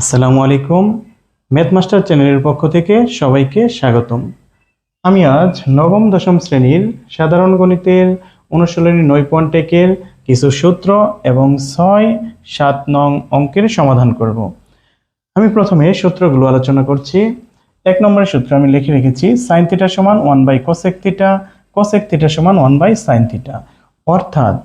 আসসালামু আলাইকুম। Math master চ্যানেলের পক্ষ থেকে সবাইকে স্বাগতম। আমি আজ নবম দশম শ্রেণীর সাধারণ গণিতের অনুশীলনী 9.1-এর কিছু সূত্র এবং 6-7 নং অঙ্কের সমাধান করব। আমি প্রথমে সূত্রগুলো আলোচনা করছি। 1 নম্বরের সূত্র আমি লিখে রেখেছি sin θ সমান 1/cosec θ, cosec θ সমান 1/sin θ। অর্থাৎ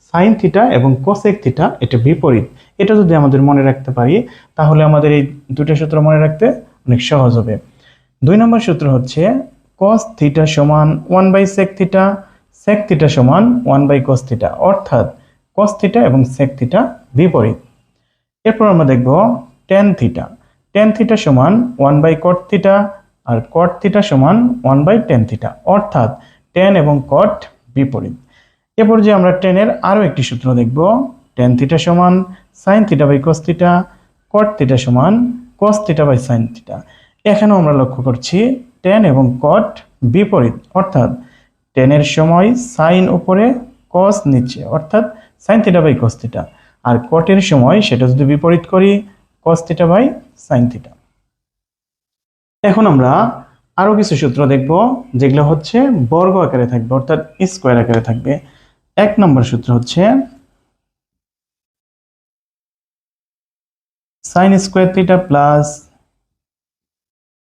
sin θ এবং cosec θ এটা বিপরীত। এটা যদি আমাদের মনে রাখতে পারি তাহলে আমাদের এই দুটো সূত্র মনে রাখতে অনেক সহজ হবে। 2 নম্বর সূত্র হচ্ছে cos θ সমান 1/sec θ, sec θ সমান 1/cos θ। অর্থাৎ cos θ এবং sec θ বিপরীত। এরপর আমরা দেখব tan θ। tan θ সমান 1/cot θ আর cot θ সমান 1/tan θ। অর্থাৎ tan এবং cot বিপরীত। এরপর যে আমরা tan এর আরো একটি সূত্র দেখব, tan θ সমান sin θ/cos θ, cot θ সমান cos θ/sin θ। এখানেও আমরা লক্ষ্য করছি tan এবং cot বিপরীত। অর্থাৎ tan এর সময় sin উপরে cos নিচে, অর্থাৎ sin θ/cos θ। আর cot এর সময় সেটা যদি বিপরীত করি cos θ/sin θ। এখন আমরা আরো কিছু সূত্র দেখব যেগুলো হচ্ছে বর্গ আকারে থাকবে, অর্থাৎ স্কয়ার আকারে থাকবে। 1 নম্বর সূত্র হচ্ছে sin square θ plus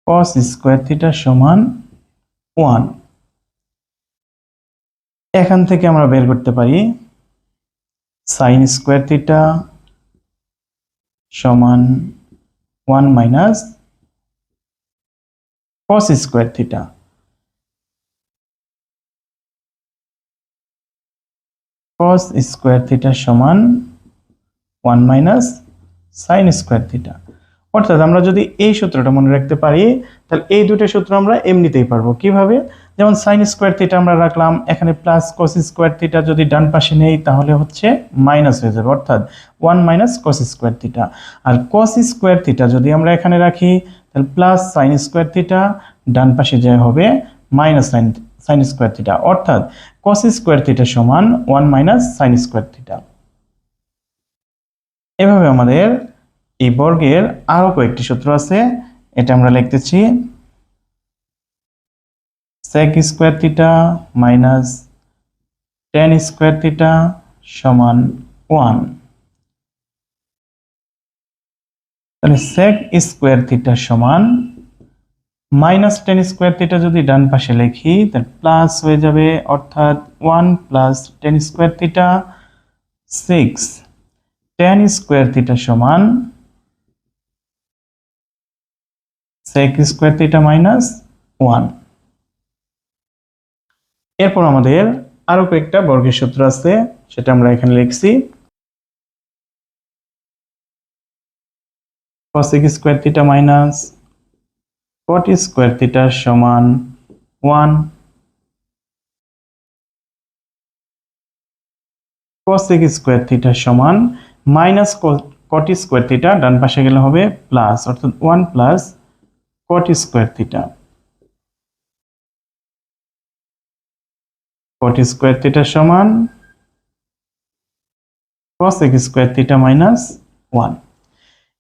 cos square θ সমান 1। এখান থেকে আমরা বের করতে পারি sin স্কয়ার θ সমান 1 minus cos square θ। cos square θ সমান 1 মাইনাস sin স্কয়ার θ। অর্থাৎ আমরা যদি এই সূত্রটা মনে রাখতে পারি তাহলে এই দুটো সূত্র আমরা এমনিতেই পারবো। কিভাবে? যেমন sin স্কয়ার θ আমরা রাখলাম, এখানে প্লাস cos স্কয়ার θ যদি ডান পাশে নেই তাহলে হচ্ছে মাইনাস হয়ে যাবে, অর্থাৎ 1 মাইনাস cos স্কয়ার θ। আর cos স্কয়ার θ যদি আমরা এখানে রাখি তাহলে প্লাস sin স্কয়ার θ ডান পাশে যায় হবে মাইনাস sin স্কয়ার θ। অর্থাৎ cos স্কয়ার θ সমান 1 মাইনাস sin স্কয়ার θ। এভাবে আমাদের এই বর্গের আরো কয়েকটি সূত্র আছে, এটা আমরা লিখতেছি sec square θ minus tan square θ সমান 1। তাহলে sec স্কয়ার θ সমান মাইনাস tan স্কয়ার θ যদি ডান পাশে লিখি তাহলে প্লাস হয়ে যাবে, অর্থাৎ 1 plus tan square θ 6 tan square θ সমান sec স্কয়ার θ মাইনাস 1। এরপর আমাদের আরো কয়েকটা বর্গের সূত্র আছে, সেটা আমরা এখানে লিখছি cosec square θ minus cot square θ সমান 1। cosec স্কয়ার θ সমান মাইনাস cot স্কয়ার θ ডান পাশে গেলে হবে প্লাস, অর্থাৎ 1 plus cot square θ। cot square θ সমান cosec স্কয়ার θ মাইনাস 1।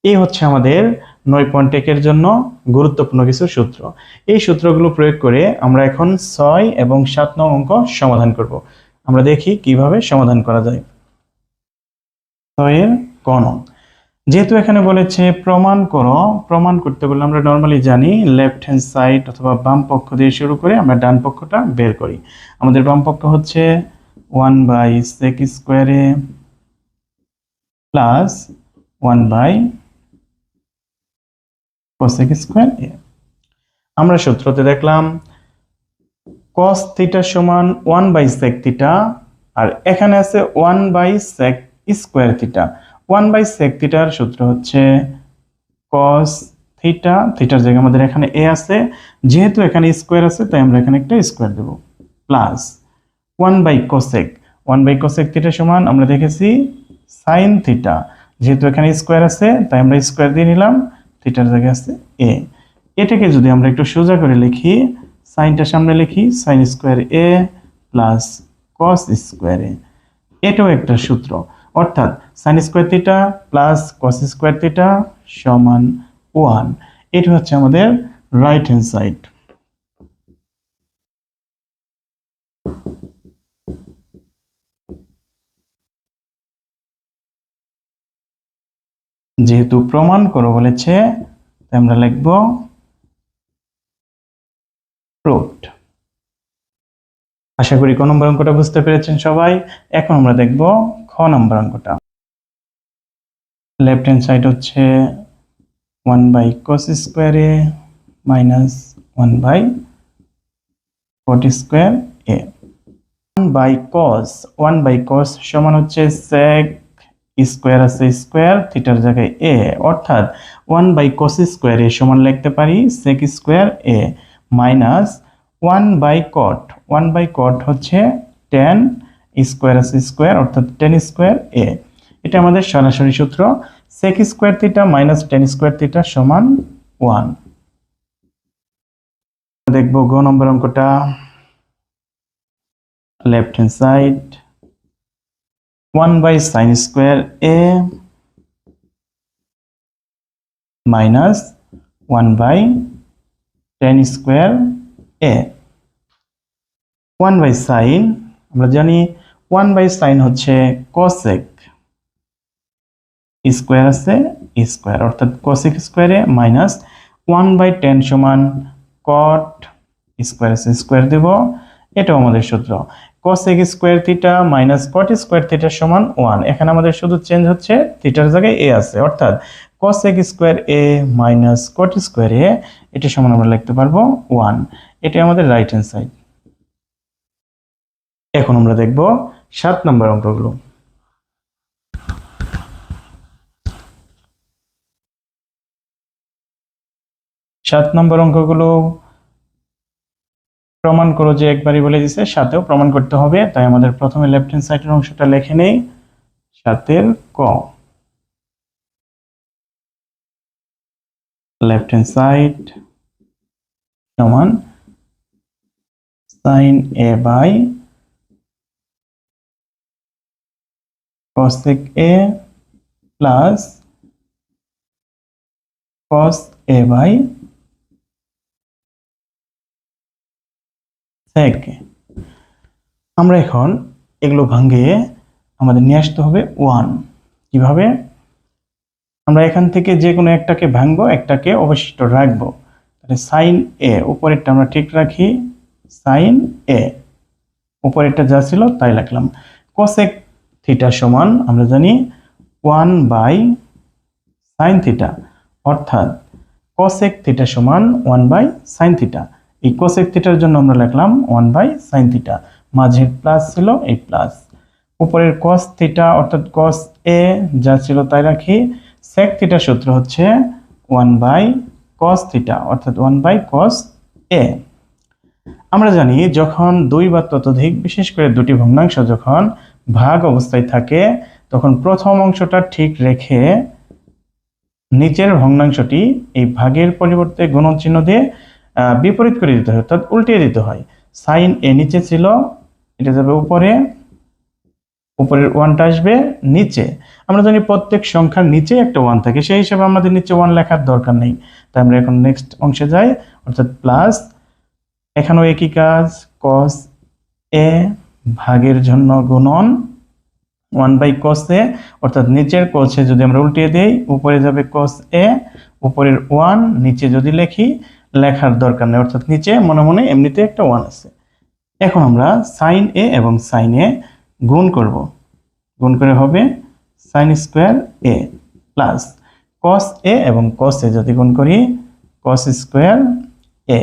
এই হচ্ছে আমাদের 9.1 এর জন্য গুরুত্বপূর্ণ কিছু সূত্র। এই সূত্রগুলো প্রয়োগ করে আমরা এখন 6 এবং 7 নং অঙ্ক সমাধান করব। আমরা দেখি কিভাবে সমাধান করা যায়। 6 এর ক নং, যেহেতু এখানে বলেছে প্রমাণ করো, প্রমাণ করতে বললে আমরা নরমালি জানি লেফট হ্যান্ড সাইড অথবা বাম পক্ষ দিয়ে শুরু করে আমরা ডান পক্ষটা বের করি। আমাদের বাম পক্ষ হচ্ছে 1/sec square a plus 1/cosec square a। আমরা সূত্রতে দেখলাম cos θ সমান 1/sec θ আর এখানে আছে 1/sec স্কয়ার θ। 1/sec θ এর সূত্র হচ্ছে cos θ, থিটার জায়গায় আমাদের এখানে a আছে, যেহেতু এখানে স্কয়ার আছে তাই আমরা এখানে একটা স্কয়ার দেব, প্লাস 1/cosec। 1/cosec θ সমান আমরা দেখেছি sin θ, যেহেতু এখানে স্কয়ার আছে তাই আমরা স্কয়ার দিয়ে নিলাম, থিটার জায়গায় আছে a। এটাকে যদি আমরা একটু সোজা করে লিখি, সাইনটা সামনে লিখি sin square a plus cos square a, এটাও একটা সূত্র। অর্থাৎ sine square theta plus cos square theta সমান 1। এটা হচ্ছে আমাদের রাইট হ্যান্ড সাইড। যেহেতু প্রমাণ করো বলেছে, তাই আমরা লিখব প্রুভড। আশা করি ক নম্বর অঙ্কটা বুঝতে পেরেছেন সবাই। এখন আমরা দেখব খ নম্বর অঙ্কটা। লেফট হ্যান্ড সাইড হচ্ছে 1 by cos square a minus 1 by cot square a. 1 by cos সমান হচ্ছে সেক স্কোয়ার আছে স্কোয়ার থিটার জায়গায় এ, অর্থাৎ 1 বাই কস স্কোয়ার এ সমান লিখতে পারি sec square a minus 1 by cot. 1 by cot হচ্ছে টেন স্কোয়ার আছে স্কোয়ার অর্থাৎ টেন স্কোয়ার এ। এটা আমাদের সরাসরি সূত্র, sec square theta minus tan square theta সমান 1। দেখবো গ নম্বর অঙ্কটা। Left hand side 1 by sine square a minus 1 by tan square a. 1 by sine আমরা জানি 1 বাই সাইন হচ্ছে কোসেক স্কোয়ার আছে স্কোয়ার অর্থাৎ cosec square a minus 1 by ten সমান কট স্কোয়ার আছে স্কোয়ার দেব। এটাও আমাদের সূত্র, cosec square theta minus cot square theta সমান 1। এখানে আমাদের শুধু চেঞ্জ হচ্ছে থিটার জায়গায় এ আছে, অর্থাৎ cosec square a minus caught square a, এটা সমান আমরা লিখতে পারবো 1। এটা আমাদের রাইট হ্যান্ড সাইড। এখন আমরা দেখব 7 নম্বর অঙ্কগুলো। 7 নম্বর অঙ্কগুলো প্রমাণ করো যে একবারই বলে দিছে, সাথেও প্রমাণ করতে হবে। তাই আমাদের প্রথমে লেফট হ্যান্ড সাইডের অংশটা লিখে নেই। 7 ক, লেফট হ্যান্ড সাইড সমান sine a by cosec a plus cos a by sec a। আমরা এখন এগুলো ভাঙিয়ে আমাদের নিয়ে আসতে হবে 1। কিভাবে? আমরা এখান থেকে যে কোনো একটাকে ভাঙবো, একটাকে অবশিষ্ট রাখবো। তাহলে সাইন এ উপরেরটা আমরা ঠিক রাখি, সাইন এ উপরেরটা যা ছিল তাই লিখলাম। কোসেক থিটা সমান আমরা জানি 1 বাই সাইন থিটা, অর্থাৎ কোসেক থিটা সমান 1 বাই সাইন থিটা। এই কোসেক থিটার জন্য আমরা লিখলাম 1 বাই সাইন থিটা, মাঝের প্লাস ছিল এই প্লাস, উপরের কস থিটা অর্থাৎ কস এ যা ছিল তাই রাখি। সেক থিটার সূত্র হচ্ছে 1 বাই কস থিটা অর্থাৎ 1 বাই কস এ। আমরা জানি যখন দুই বা ততোধিক বিশেষ করে দুটি ভগ্নাংশ যখন ভাগ অবস্থায় থাকে, তখন প্রথম অংশটা ঠিক রেখে নিচের ভগ্নাংশটি এই ভাগের পরিবর্তে গুণন চিহ্ন দিয়ে বিপরীত করে দিতে হয়, অর্থাৎ উল্টিয়ে দিতে হয়। সাইন এ নিচে ছিল, এটা যাবে উপরে, উপরের 1টা আসবে নিচে। আমরা জানি প্রত্যেক সংখ্যার নিচে একটা 1 থাকে, সেই হিসাবে আমাদের নিচে 1 লেখার দরকার নেই। তাই আমরা এখন নেক্সট অংশে যাই, অর্থাৎ প্লাস, এখানেও একই কাজ, cos এ ভাগের জন্য গুণন 1 বাই cos এ, অর্থাৎ নিচের cos এ যদি আমরা উল্টিয়ে দেই উপরে যাবে cos এ, উপরের 1 নিচে যদি লিখি লেখার দরকার নেই, অর্থাৎ নিচে মনে মনে এমনিতে একটা 1 আছে। এখন আমরা সাইন এ এবং সাইন এ গুণ করব, গুণ করে হবে সাইন স্কোয়ার এ প্লাস cos এ এবং cos এ যদি গুণ করি cos স্কোয়ার এ।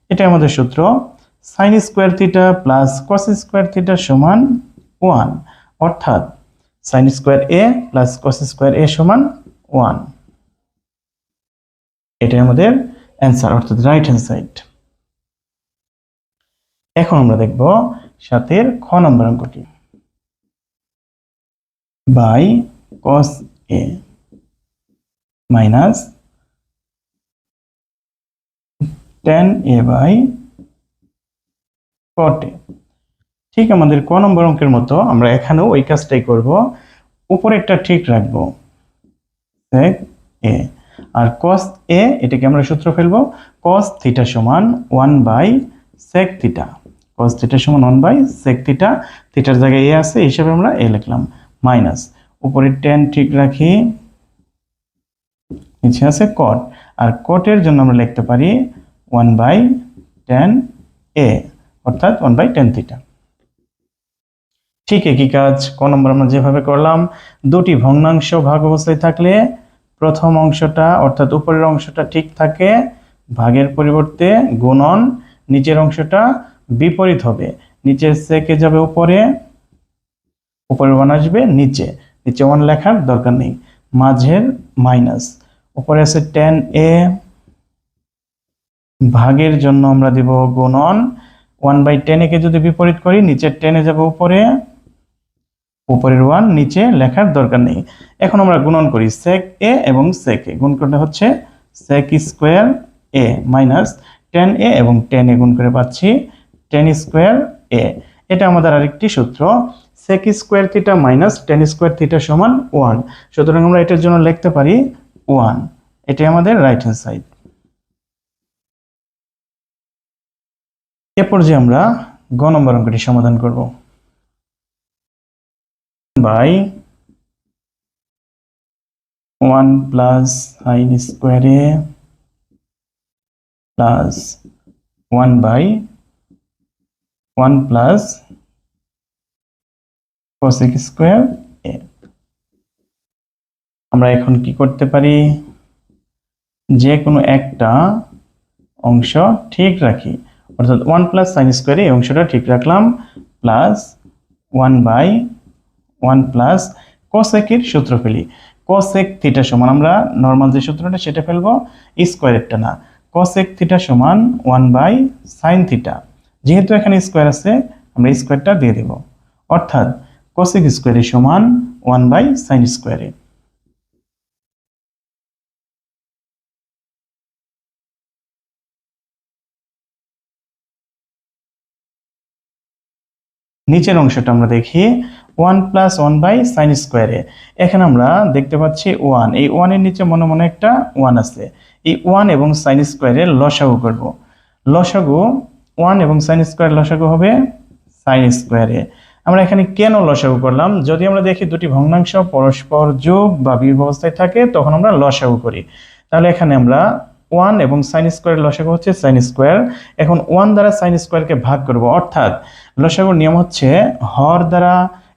এটা আমাদের সূত্র, sine square theta plus cos square theta সমান 1, অর্থাৎ সাইন স্কোয়ার এ প্লাস cos স্কোয়ার এ সমান 1। এটাই আমাদের অ্যান্সার, অর্থাৎ রাইট হ্যান্ড সাইড। এখন আমরা দেখব 7 খ নম্বর অঙ্কটি। By cos a minus tan a by cot a. ঠিক আমাদের ক নম্বর অঙ্কের মতো আমরা এখানেও ওই কাজটাই করব। উপরেরটা ঠিক রাখবো sec a, R cos a এটাকে আমরা সূত্র ফেলবো cos থিটা সমান 1/sec থিটা। cos থিটা সমান 1/sec থিটা, থিটার জায়গায় a আছে এই হিসাবে আমরা a লিখলাম, মাইনাস উপরে tan ঠিক রাখি, নিচে আছে cot, আর cot এর জন্য আমরা লিখতে পারি 1/tan a অর্থাৎ 1/tan থিটা। ঠিক একই কাজ ক নম্বর আমরা যেভাবে করলাম, দুটি ভগ্নাংশ ভাগ অবস্থায় থাকলে প্রথম অংশটা অর্থাৎ উপরের অংশটা ঠিক থাকে, ভাগের পরিবর্তে গুণন, নিচের অংশটা বিপরীত হবে, নিচের সেকে যাবে উপরে, উপরের ওয়ান আসবে নিচে, নিচে ওয়ান লেখার দরকার নেই, মাঝের মাইনাস, উপরে আছে tan a, ভাগের জন্য আমরা দিব গুণন, 1/tan a কে যদি বিপরীত করি নিচের tan এ যাবে উপরে, উপরের ওয়ান নিচে লেখার দরকার নেই। এখন আমরা গুণন করি sec a এবং sec a, গুণ করলে হচ্ছে sec square a minus tan a এবং tan a গুণ করে পাচ্ছি tan স্কয়ার a। এটা আমাদের আরেকটি সূত্র, sec square theta minus tan square theta সমান 1, সুতরাং আমরা এটার জন্য লিখতে পারি 1, এটাই আমাদের রাইট হ্যান্ড সাইড। এরপর যে আমরা গ নম্বর অঙ্কটি সমাধান করব, by 1 plus sin square a plus 1/1 plus cosec square a। আমরা এখন কি করতে পারি, যে কোনো একটা অংশ ঠিক রাখি, অর্থাৎ 1 প্লাস sin স্কয়ার এই অংশটা ঠিক রাখলাম, প্লাস 1/1 প্লাস cosec এর সূত্র ফেলি, cosec থিটা সমান আমরা নরমাল যে সূত্রটা সেটা ফেলবো, স্কয়ারেরটা না, cosec থিটা সমান 1/sin থিটা, যেহেতু এখানে স্কয়ার আছে আমরা স্কয়ারটা দিয়ে দেব, অর্থাৎ cosec স্কয়ার সমান 1/sin স্কয়ার। নিচের অংশটা আমরা দেখি 1 প্লাস 1/sin স্কয়ার এ, এখানে আমরা দেখতে পাচ্ছি 1, এই 1 এর নিচে মনে মনে একটা 1 আছে, এই 1 এবং sin স্কয়ারের লসাগু করব, লসাগু 1 এবং sin স্কয়ার লসাগু হবে sin স্কয়ার এ। আমরা এখানে কেন লসাগু করলাম, যদি আমরা দেখি দুটি ভগ্নাংশ পরস্পর যোগ বা বিয়োগ অবস্থায় থাকে তখন আমরা লসাগু করি, তাহলে এখানে আমরা 1 এবং sin স্কয়ারের লসাগু হচ্ছে sin স্কয়ার, এখন 1 দ্বারা sin স্কয়ারকে ভাগ করব, অর্থাৎ লসাগুর নিয়ম হচ্ছে হর দ্বারা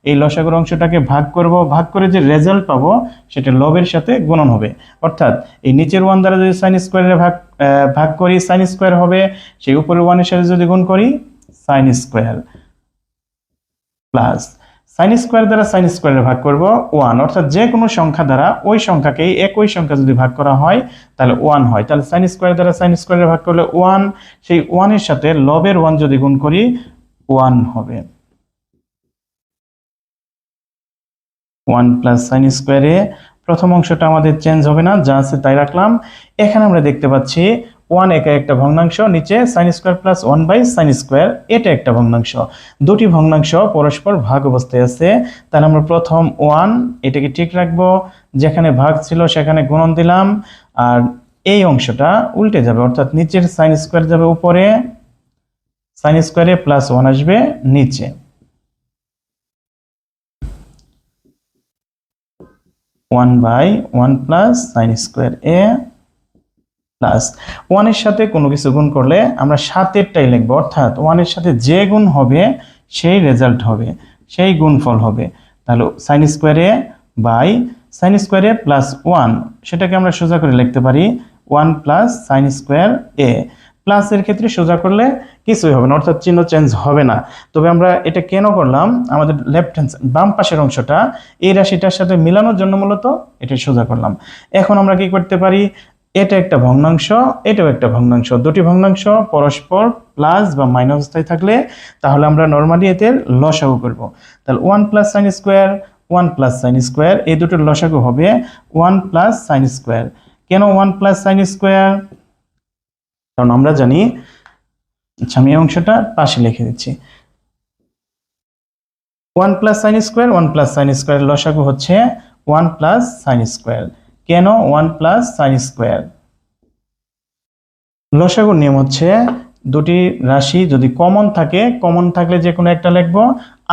এই লসাগুর অংশটাকে ভাগ করব, ভাগ করে যে রেজাল্ট পাবো সেটা লবের সাথে গুণন হবে, অর্থাৎ এই নিচের 1 দ্বারা যদি sin স্কয়ারে ভাগ করি sin স্কয়ার হবে, সেই উপরের 1 এর সাথে যদি গুণ করি sin square, plus sin square দ্বারা sin স্কয়ারে ভাগ করব 1, অর্থাৎ যে কোনো সংখ্যা দ্বারা ওই সংখ্যাকে একই সংখ্যা যদি ভাগ করা হয় তাহলে 1 হয়, তাহলে sin স্কয়ার দ্বারা sin স্কয়ারে ভাগ করলে 1, সেই 1 এর সাথে লবের 1 যদি গুণ করি 1 হবে, 1 প্লাস sin স্কয়ার এ। প্রথম অংশটা আমাদের চেঞ্জ হবে না, যা আছে তাই রাখলাম। এখানে আমরা দেখতে পাচ্ছি 1 একা একটা ভগ্নাংশ, নিচে sin square plus 1/sin square, এটা একটা ভগ্নাংশ, দুটি ভগ্নাংশ পরস্পর ভাগ অবস্থায় আছে, তাহলে আমরা প্রথম 1 এটাকে ঠিক রাখবো, যেখানে ভাগ ছিল সেখানে গুণন দিলাম, আর এই অংশটা উল্টে যাবে, অর্থাৎ নিচের sin স্কয়ার যাবে উপরে, sin স্কয়ারে প্লাস 1 আসবে নিচে, 1/1 plus sin square a plus 1 এর সাথে কোনো কিছু গুণ করলে আমরা 7 এরটাই লিখব, অর্থাৎ 1 এর সাথে যে গুণ হবে সেই রেজাল্ট হবে, সেই গুণফল হবে, তাহলে sin square a by sin square a plus 1, সেটাকে আমরা সোজা করে লিখতে পারি 1 plus sin square a, plus এর ক্ষেত্রে সোজা করলে কিছুই হবে না, অর্থাৎ চিহ্ন চেঞ্জ হবে না। তবে আমরা এটা কেন করলাম, আমাদের লেফট হ্যান্ড বাম পাশের অংশটা এই রাশিটার সাথে মিলানোর জন্য মূলত এটা সোজা করলাম। এখন আমরা কি করতে পারি, এটা একটা ভগ্নাংশ, এটাও একটা ভগ্নাংশ, দুটি ভগ্নাংশ পরস্পর প্লাস বা মাইনাস অবস্থায় থাকলে তাহলে আমরা নরমালি এদের লসাগু করব, তাহলে 1 plus sin square 1 plus sin square, এই দুটোর লসাগু হবে 1 প্লাস sin স্কয়ার। কেন 1 প্লাস sin স্কয়ার, কারণ আমরা জানি, আচ্ছা আমি এই অংশটা পাশে লিখে দিচ্ছি, one plus sine square, one plus sine square লসাগু হচ্ছে ওয়ান প্লাস সাইন স্কোয়ার। কেন ওয়ান প্লাস সাইন স্কোয়ার? লসাগুর নিয়ম হচ্ছে দুটি রাশি যদি কমন থাকে, কমন থাকলে যে কোনো একটা লিখবো,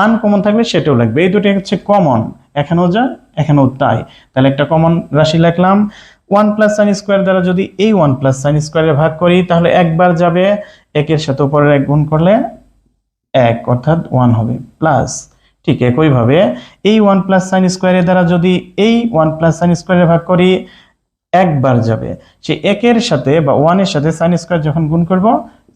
আনকমন থাকলে সেটাও লিখবে। এই দুটি হচ্ছে কমন, এখানেও যা এখানেও তাই। তাহলে একটা কমন রাশি লিখলাম। ওয়ান প্লাস সাইন স্কোয়ার দ্বারা যদি এই ওয়ান প্লাস সাইন স্কোয়ারে ভাগ করি তাহলে একবার যাবে, একের সাথে উপরের এক গুণ করলে এক, অর্থাৎ ওয়ান হবে প্লাস। ঠিক একইভাবে এই ওয়ান প্লাস সাইন স্কোয়ারের দ্বারা যদি এই ওয়ান প্লাস সাইন স্কোয়ারে ভাগ করি একবার যাবে, সে একের সাথে বা ওয়ানের সাথে সাইন স্কোয়ার যখন গুণ করব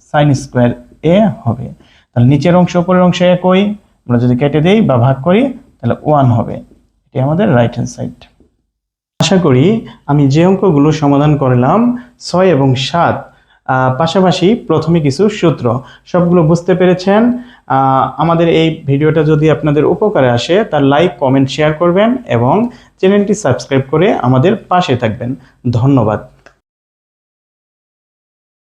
সাইন স্কোয়ার এ হবে। তাহলে নিচের অংশ উপরের অংশ একই, আমরা যদি কেটে দেই বা ভাগ করি তাহলে ওয়ান হবে। এটি আমাদের রাইট হ্যান্ড সাইড। আশা করি আমি যে অঙ্কগুলো সমাধান করলাম 6 এবং 7, পাশাপাশি প্রথমে কিছু সূত্র, সবগুলো বুঝতে পেরেছেন। আমাদের এই ভিডিওটা যদি আপনাদের উপকারে আসে তার লাইক, কমেন্ট, শেয়ার করবেন এবং চ্যানেলটি সাবস্ক্রাইব করে আমাদের পাশে থাকবেন। ধন্যবাদ।